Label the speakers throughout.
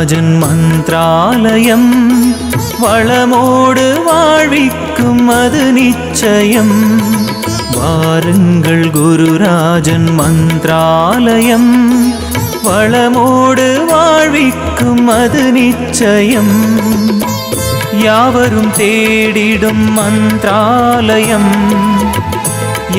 Speaker 1: குருராஜன் மந்த்ராலயம் வளமோடு வாழ்விக்கும் அது நிச்சயம். வாருங்கள் குருராஜன் மந்த்ராலயம் வளமோடு வாழ்விக்கும் அது நிச்சயம். யாவரும் தேடிடும் மந்த்ராலயம்,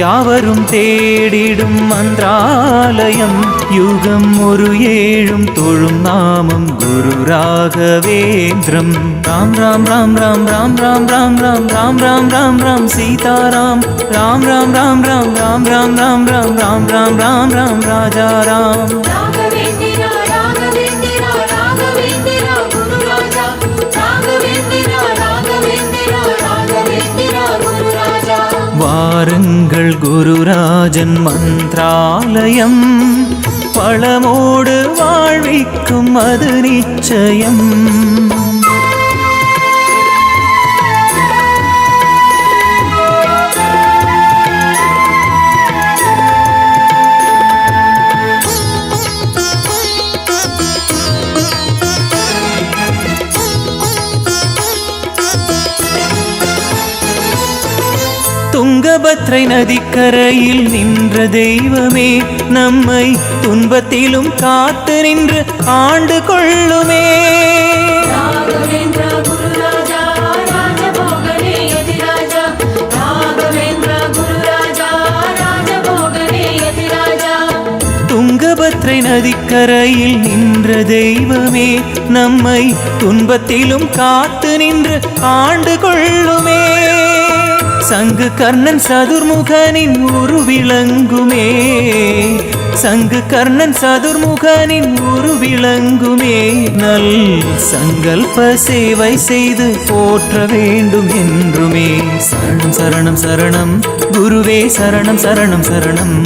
Speaker 1: யாவரும் தேடிடும் மந்த்ராலயம். யுகம் ஒரு ஏழும் தொழும் நாமம் குரு ராகவேந்திரம். ராம் ராம் ராம் ராம் ராம் ராம் ராம் ராம் ராம் ராம் ராம் ராம் சீதாராம். ராம் ராம் ராம் ராம் ராம் ராம் ராம் ராம் ராம் ராம் ராம் ராம் ராஜா ராம். வாருங்கள் குருராஜன் மந்த்ராலயம் வளமோடு வாழ்விக்கும் அது நிச்சயம். துங்கபத்ரை நதிக்கரையில் நின்ற தெய்வமே, நம்மை துன்பத்திலும் காத்து நின்று ஆண்டு கொள்ளுமே. துங்கபத்ரை நதிக்கரையில் நின்ற தெய்வமே, நம்மை துன்பத்திலும் காத்து நின்று ஆண்டு கொள்ளுமே. சங்கு கர்ணன் சதுர்முகனின் ஒரு விளங்குமே, சங்கு கர்ணன் சதுர்முகனின் ஒரு விளங்குமே. நல் சங்கல்ப சேவை செய்து போற்ற வேண்டும் என்றுமே. சரணம் சரணம் சரணம் குருவே சரணம் சரணம் சரணம்.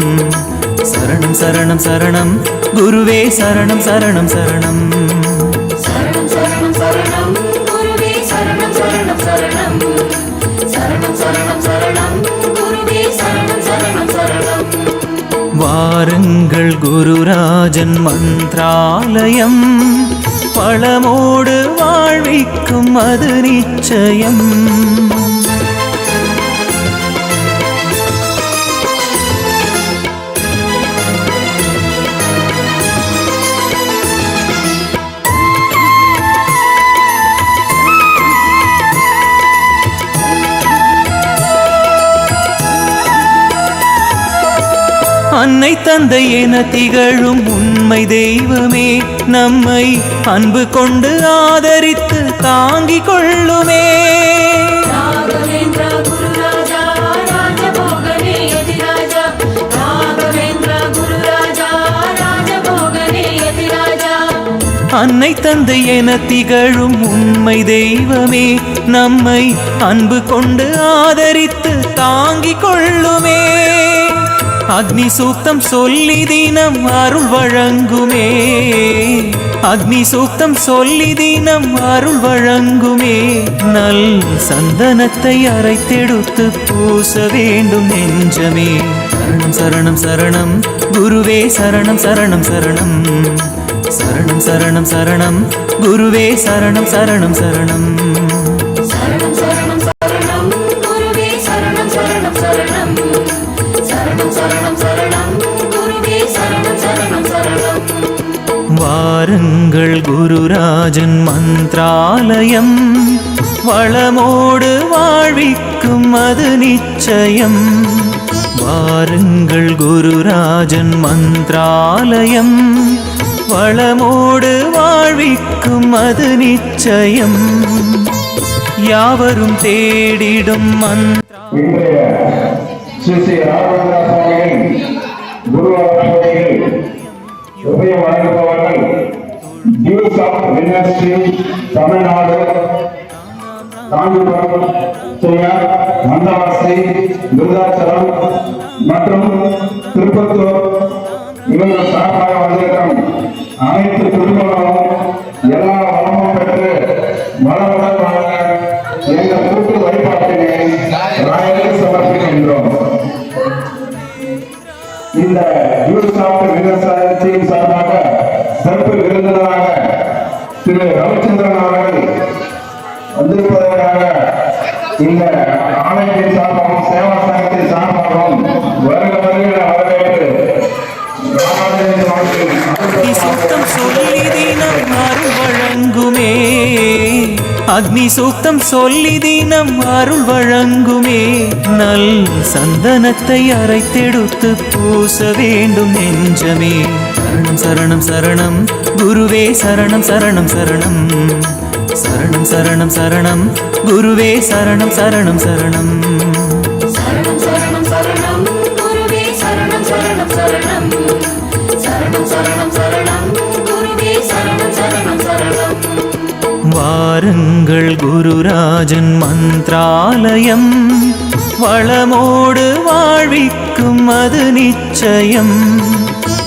Speaker 1: சரணம் சரணம் சரணம் குருவே சரணம் சரணம் சரணம். சரணம் சரணம் சரணம் குருவே சரணம் சரணம் சரணம். சரணம் சரணம் சரணம் குருவே சரணம் சரணம் சரணம். வாருங்கள் குருராஜன் மந்த்ராலயம் வளமோடு வாழ்விக்கும் அது நிச்சயம். அன்னை தந்தை என திகழும் உண்மை தெய்வமே, நம்மை அன்பு கொண்டு ஆதரித்து தாங்கிக் கொள்ளுமே. அன்னை தந்தை என திகழும் உண்மை தெய்வமே, நம்மை அன்பு கொண்டு ஆதரித்து தாங்கிக் கொள்ளுமே. அக்னி சூக்தம் சொல்லி தினம் அருள் வழங்குமே, அக்னி சூக்தம் சொல்லி தினம் அருள் வழங்குமே. நல் சந்தனத்தை அரைத்தெடுத்து பூச வேண்டும் நெஞ்சமே. சரணம் சரணம் சரணம் குருவே சரணம் சரணம் சரணம். சரணம் சரணம் சரணம் குருவே சரணம் சரணம் சரணம். சரணம் சரணம் சரணம் குருவே சரணம் சரணம் சரணம். சரணம் சரணம் சரணம் குருவே சரணம் சரணம் சரணம். வாருங்கள் குருராஜன் மந்த்ராலயம் வளமோடு வாழ்விக்கும் அது நிச்சயம். வாருங்கள் குருராஜன் மந்த்ராலயம் வளமோடு வாழ்விக்கும் அது நிச்சயம். யாவரும் தேடிடும்
Speaker 2: ஸ்ரீ ஸ்ரீ ராகவேந்திர சுவாமிகள் குருவார்கள் உபயம் வழங்குபவர்கள் டியூஸ் ஆஃப் யூனிவர்சிட்டி தமிழ்நாடு காஞ்சிபுரம் செய்யார் மந்தவாசி விருதாச்சலம் மற்றும் திருப்பத்தூர் இவர்கள் சார்பாக வந்திருக்கும் அனைத்து குடும்பங்களும் எல்லா வளமும் பெற்று வளமுடன் வாழ எங்கள் கூட்டு வழிபாட்டினை ராயலுக்கு சமர்ப்பிக்கின்றோம். இந்த யூஸ் ஆஃப் விவசாயத்தின் சார்பாக சிறப்பு விருந்தினராக திரு ரவிச்சந்திரன் அவர்கள் வந்திருப்பதற்காக இந்த ஆலயத்தின் சார்பாகவும் சேவா சங்கத்தின் சார்பாகவும் வருக வருகிற வரவேற்று
Speaker 1: அக்னி சூக்தம் சொல்லி தினம் அருள் வழங்குமே அக்னி சூக்தம் சொல்லி தினம் அருள் வழங்குமே நல் சந்தனத்தை அரைத்தெடுத்து பூச வேண்டும் நெஞ்சமே சரணம் சரணம் சரணம் குருவே சரணம் சரணம் சரணம் சரணம் சரணம் சரணம் குருவே சரணம் சரணம் சரணம்
Speaker 3: சரணம் சரணம் சரணம் குருவே சரணம் சரணம் சரணம் சரணம் சரணம் சரணம் குருவே சரணம் சரணம் சரணம்
Speaker 1: வாருங்கள் குருராஜன் மந்த்ராலயம் வளமோடு வாழ்விக்கும் அது நிச்சயம்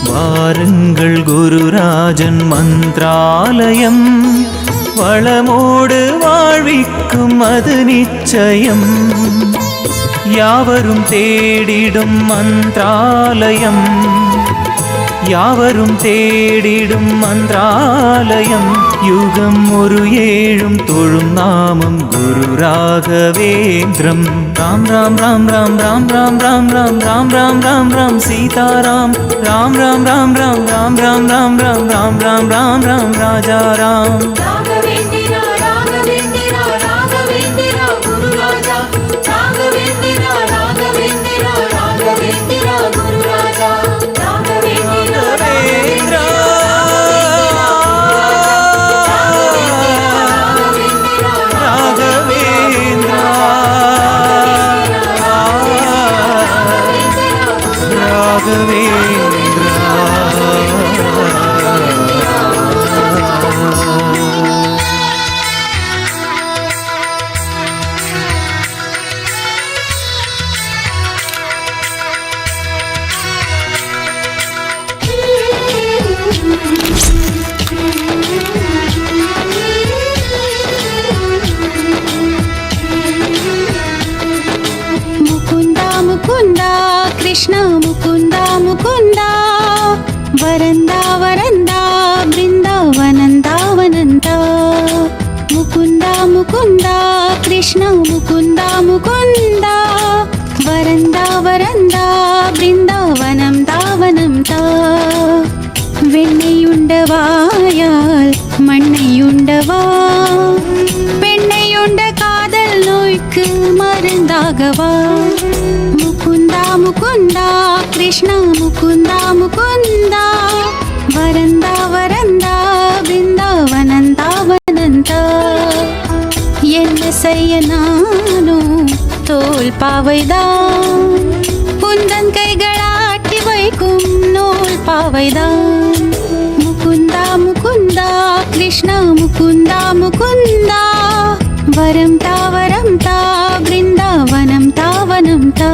Speaker 1: வாருங்கள் குருராஜன் மந்த்ராலயம் வளமோடு வாழ்விக்கும் அது நிச்சயம் யாவரும் தேடிடும் மந்த்ராலயம் யாவரும் தேடிடும் மந்த்ராலயம் யுகம் ஒரு ஏழும் தொழும் நாமம் குரு ராகவேந்திரம் ராம் ராம் ராம் ராம் ராம் ராம் ராம் ராம் ராம் ராம் ராம் ராம் சீதாராம் ராம் ராம் ராம் ராம் ராம் ராம் ராம் ராம் ராம் ராம் ராம் ராம் ராஜா ராம்
Speaker 3: ராகவேந்திரா ராகவேந்திரா ராகவேந்திரா குரு ராஜா ராகவேந்திரா ராகவேந்திரா ராகவேந்திரா குரு ராஜா Raghavendra
Speaker 1: Raghavendra
Speaker 4: Mukunda Mukunda Krishna Mukunda Mukunda veranda veranda बृंदावनंदा वनंदा Mukunda Mukunda Krishna Mukunda Mukunda veranda veranda बृंदावनं दावनं दा வெண்ணையுண்டவாயால் மண்ணையுண்டவா பெண்ணையுண்ட காதல் நோய்க்கு மருந்தாகவா முகுந்தா முகுந்தா கிருஷ்ணா முகுந்தா முகுந்தா வரந்தா வரந்தா பிருந்தாவனந்தா வனந்தா என்ன செய்ய நானும் தோல் பாவைதான் உந்தன் கைகளாட்டி வைக்கும் நூல் பாவைதான் முகுந்தா முகுந்தா கிருஷ்ணா முகுந்தா முகுந்தா வரம் தா பிருந்தாவனம் தாவனம் தா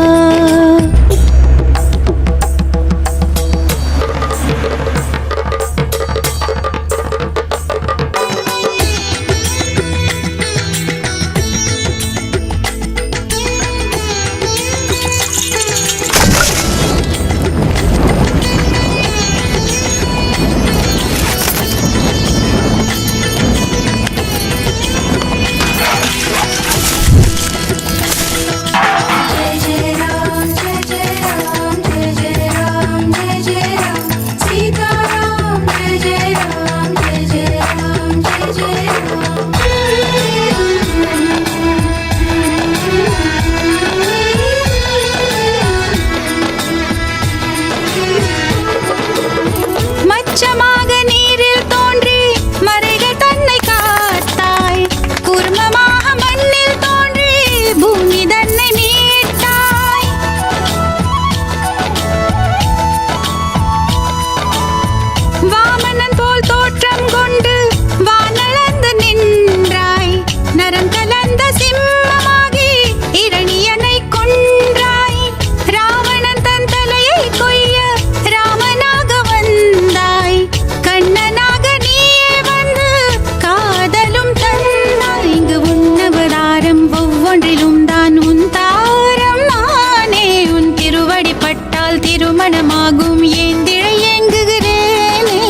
Speaker 4: திருமணமாகும் ஏந்திழை ஏங்குகிறேனே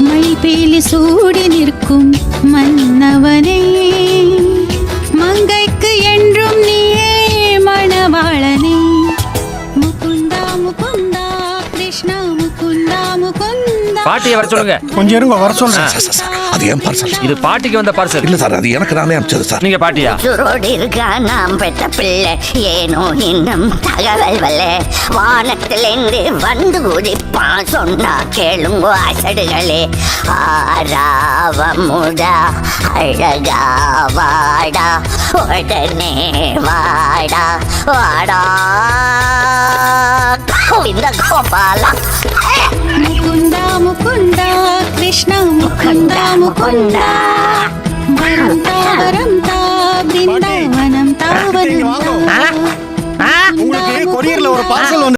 Speaker 4: மயில் பேலி சூடி நிற்கும்
Speaker 5: பாட்டியை வர சொல்லுங்க.
Speaker 6: கொஞ்சம் இருங்க, வர சொல்றேன்.
Speaker 7: சார், அது ஏன் பார்சல்?
Speaker 5: இது பாட்டிக்கு வந்த பார்சல்.
Speaker 7: இல்ல சார், அது எனக்கு நானே அனுப்பிச்சது சார்.
Speaker 5: நீங்க பாட்டியா?
Speaker 8: சுரோடு இருக்கா நாம் பெற்ற பிள்ளை, ஏனோ இன்னும் தகவல் வல்ல. வானத்திலிருந்து வந்து குதிப்பான், சொன்னா கேளுங்க அசடுகளே. ஆராவமுதா அழகா வாடா, உடனே வாடா வாடா கோவிந்த கோபாலா.
Speaker 4: முகுந்தா முகுந்தா கிருஷ்ண முகுந்தா முகுந்தா வரம் தா பிருந்தாவனம் தாவனம்
Speaker 6: உங்களுக்கு கொரியர்ல ஒரு பார்சல் வந்து